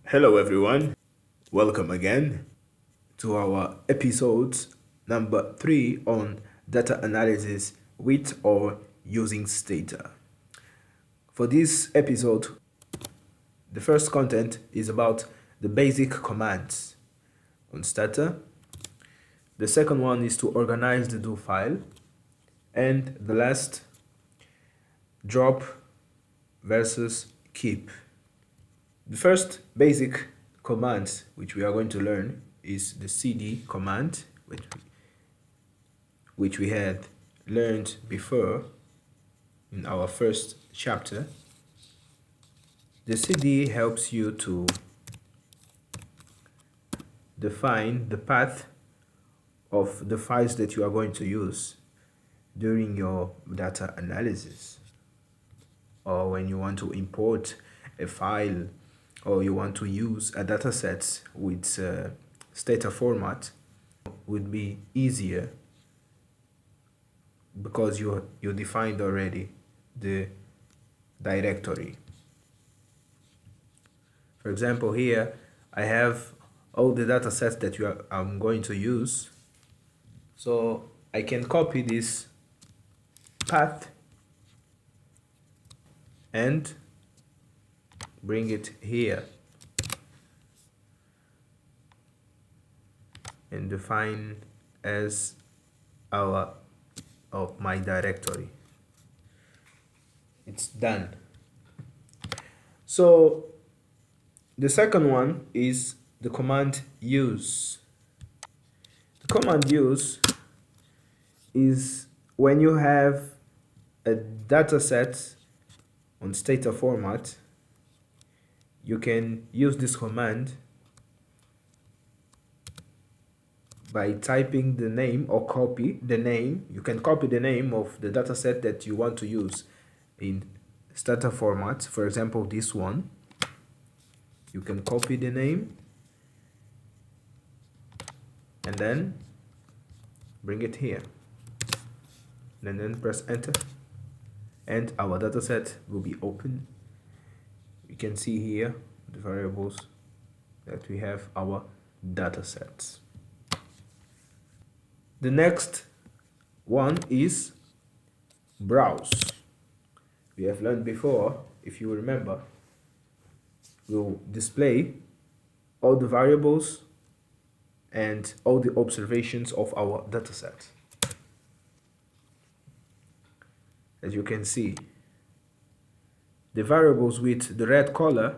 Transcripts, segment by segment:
Hello, everyone. Welcome again to our episode number 3 on data analysis with or using Stata. For this episode, the first content is about the basic commands on Stata. The second one is to organize the do file. And the last, drop versus keep. The first basic command which we are going to learn is the cd command, which we had learned before in our first chapter. The cd helps you to define the path of the files that you are going to use during your data analysis, or when you want to import a file, or you want to use a dataset with Stata format. Would be easier because you defined already the directory. For example, here I have all the datasets that I'm going to use, so I can copy this path and bring it here and define as my directory. It's done. So the second one is the command use. The command use is when you have a dataset on Stata format, you can use this command by typing the name or copy the name. You can copy the name of the dataset that you want to use in Stata format. For example, this one. You can copy the name and then bring it here. And then press enter. And our dataset will be open. You can see here the variables that we have our datasets. The next one is browse. We have learned before, if you remember, we'll display all the variables and all the observations of our dataset. As you can see, the variables with the red color,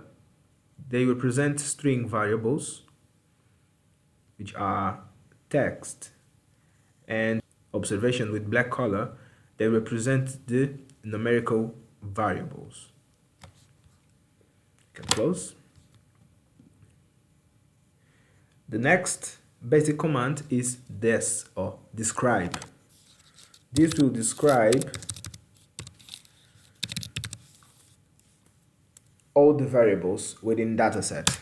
they represent string variables, which are text, and observation with black color, they represent the numerical variables. You can close. The next basic command is des or describe. This will describe all the variables within dataset.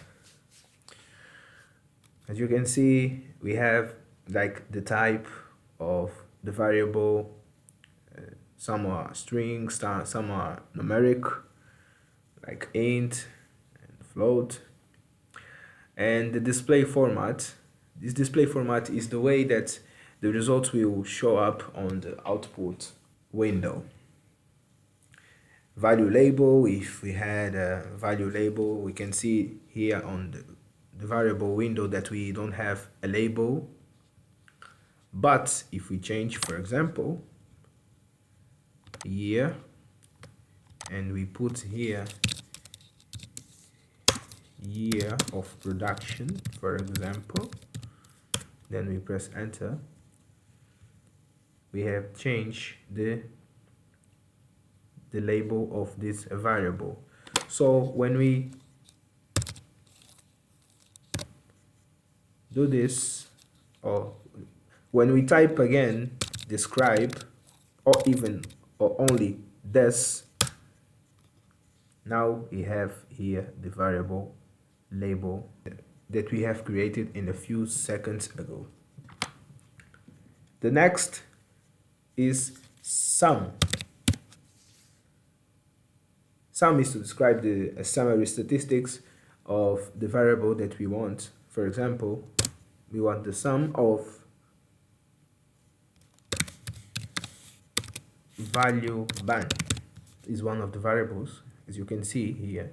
As you can see, we have like the type of the variable. Some are strings, some are numeric, like int and float. And the display format. This display format is the way that the results will show up on the output window. Value label, if we had a value label, we can see here on the variable window that we don't have a label. But if we change, for example, year, and we put here year of production, for example, then we press enter, we have changed the label of this variable. So when we do this, or when we type again describe, or only des, now we have here the variable label that we have created in a few seconds ago. The next is sum. Sum is to describe the summary statistics of the variable that we want. For example, we want the sum of value band is one of the variables, as you can see here.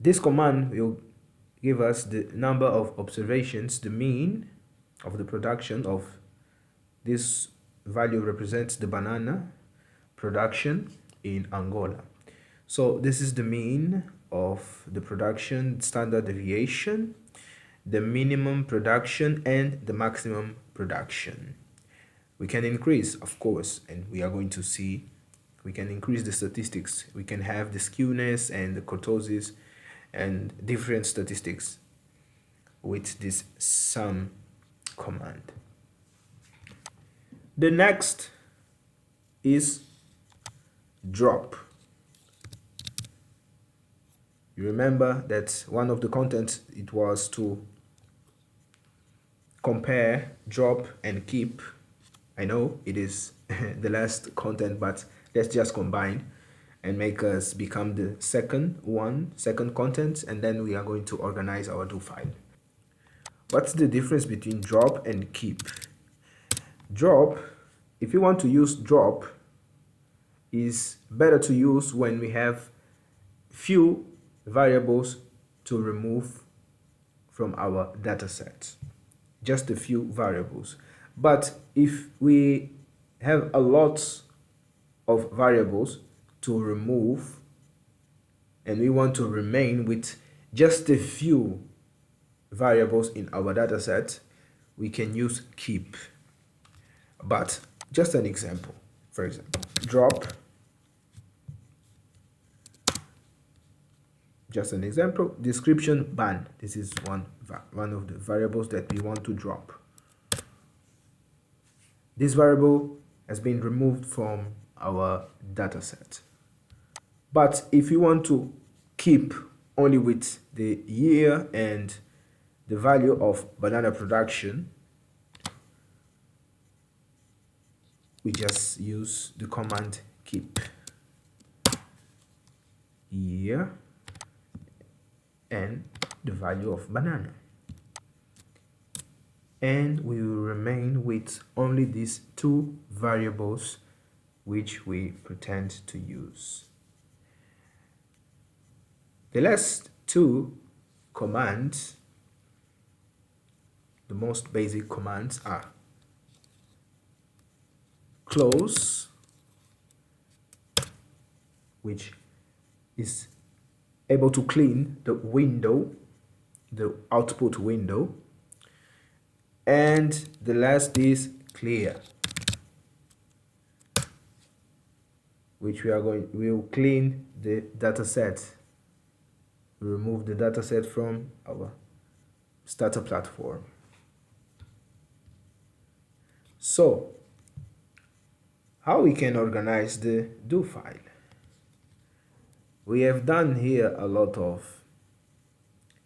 This command will give us the number of observations, the mean of the production of this value represents the banana production in Angola. So this is the mean of the production, standard deviation, the minimum production, and the maximum production. We can increase, of course, and we are going to see, we can increase the statistics. We can have the skewness and the kurtosis and different statistics with this sum command. The next is drop. You remember that one of the contents, it was to compare drop and keep. I know it is the last content, but let's just combine and make us become the second content, and then we are going to organize our do file. What's the difference between drop and keep? Drop, if you want to use drop, is better to use when we have few variables to remove from our data set, just a few variables. But if we have a lot of variables to remove and we want to remain with just a few variables in our data set, we can use keep. But just an example, for example, drop, just an example, description ban. This is one of the variables that we want to drop. This variable has been removed from our data set. But if you want to keep only with the year and the value of banana production, we just use the command keep year and the value of banana, and we will remain with only these two variables which we pretend to use. The last two commands, the most basic commands, are close, which is able to clean the window, the output window, and the last is clear, which we'll clean the data set, remove the data set from our Stata platform. So, how we can organize the do file? We have done here a lot of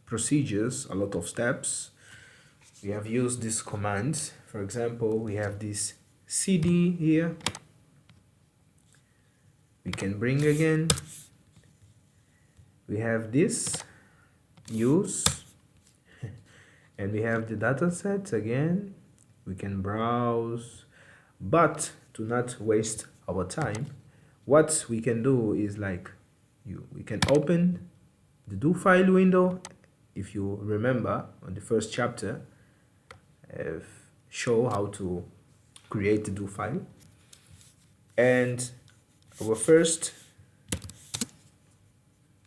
procedures, a lot of steps. We have used these commands. For example, we have this cd here. We can bring again. We have this use, and we have the data set again. We can browse, but to not waste our time, what we can do is we can open the do file window. If you remember, on the first chapter, I've shown how to create the do file, and our first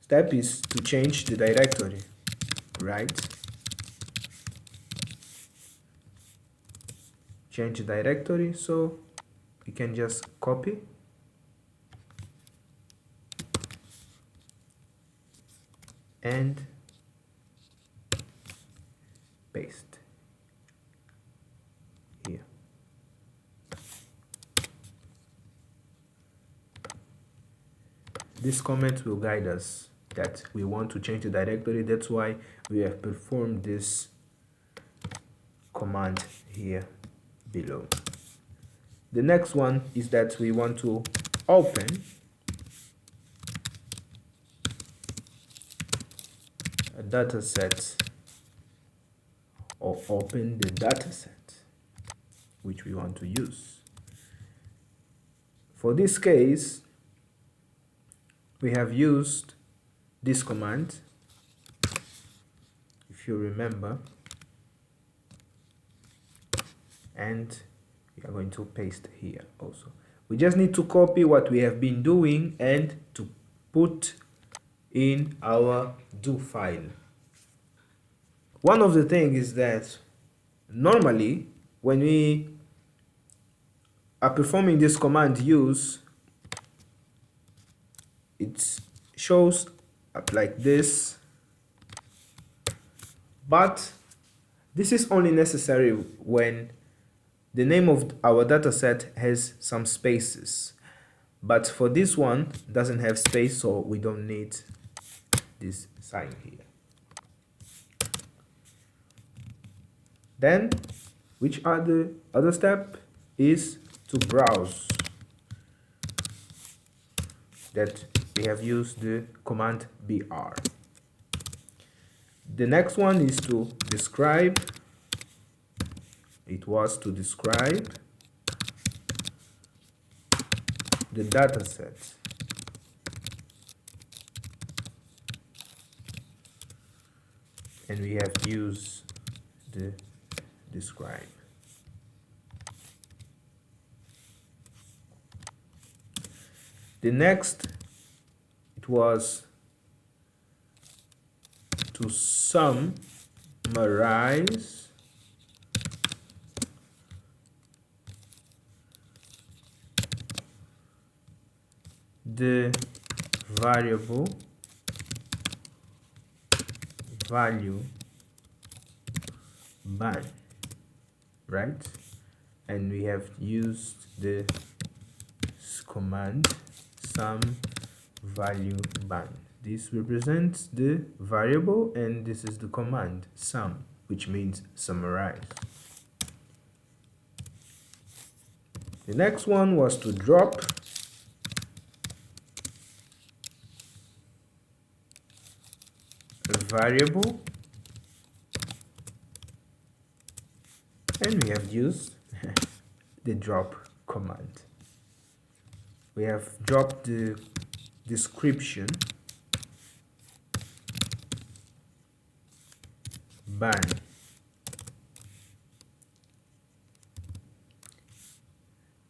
step is to change the directory, right? Change the directory, so we can just copy and paste here. This comment will guide us that we want to change the directory. That's why we have performed this command here below. The next one is that we want to open a data set or open the data set which we want to use. For this case, we have used this command, if you remember, and we are going to paste here also. We just need to copy what we have been doing and to put in our do file. One of the things is that normally when we are performing this command use, it shows up like this, but this is only necessary when the name of our dataset has some spaces. But for this one, it doesn't have space, so we don't need this sign here. Then, which are the other step is to browse. That we have used the command br. The next one is to describe. It was to describe the data set. And we have used the describe. The next, it was to summarize the variable value ban, right? And we have used the command sum value ban. This represents the variable and this is the command sum, which means summarize. The next one was to drop a variable, and we have used the drop command. We have dropped the description ban,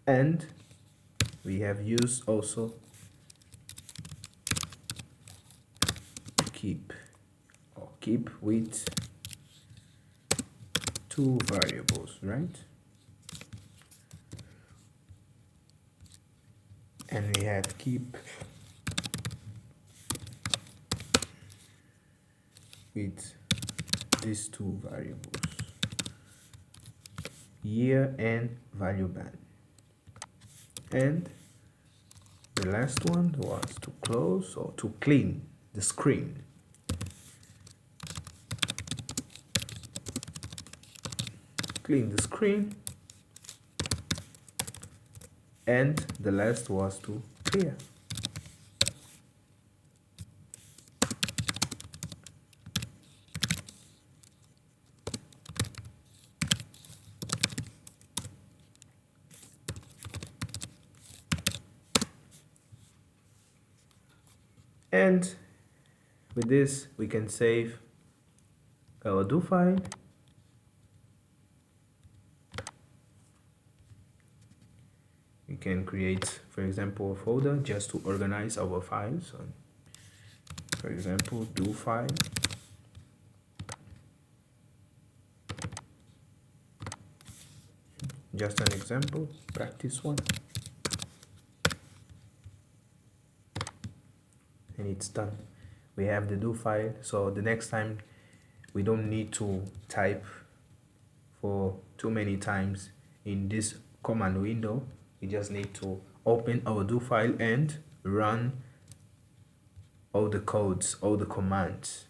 and we have used also keep with two variables, right? And we had keep with these two variables, year and value ban. And the last one was to close or to clean the screen. Clean the screen. And the last was to clear. And with this, we can save our do file. We can create, for example, a folder just to organize our files. For example, do file. Just an example, practice one. And it's done. We have the do file, so the next time we don't need to type for too many times in this command window. We just need to open our do file and run all the codes, all the commands,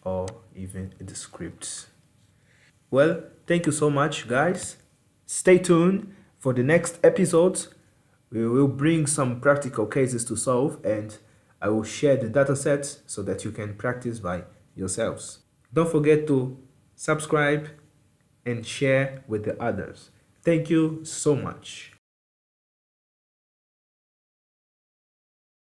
or even the scripts. Well, thank you so much, guys. Stay tuned for the next episodes. We will bring some practical cases to solve, and I will share the datasets so that you can practice by yourselves. Don't forget to subscribe and share with the others. Thank you so much.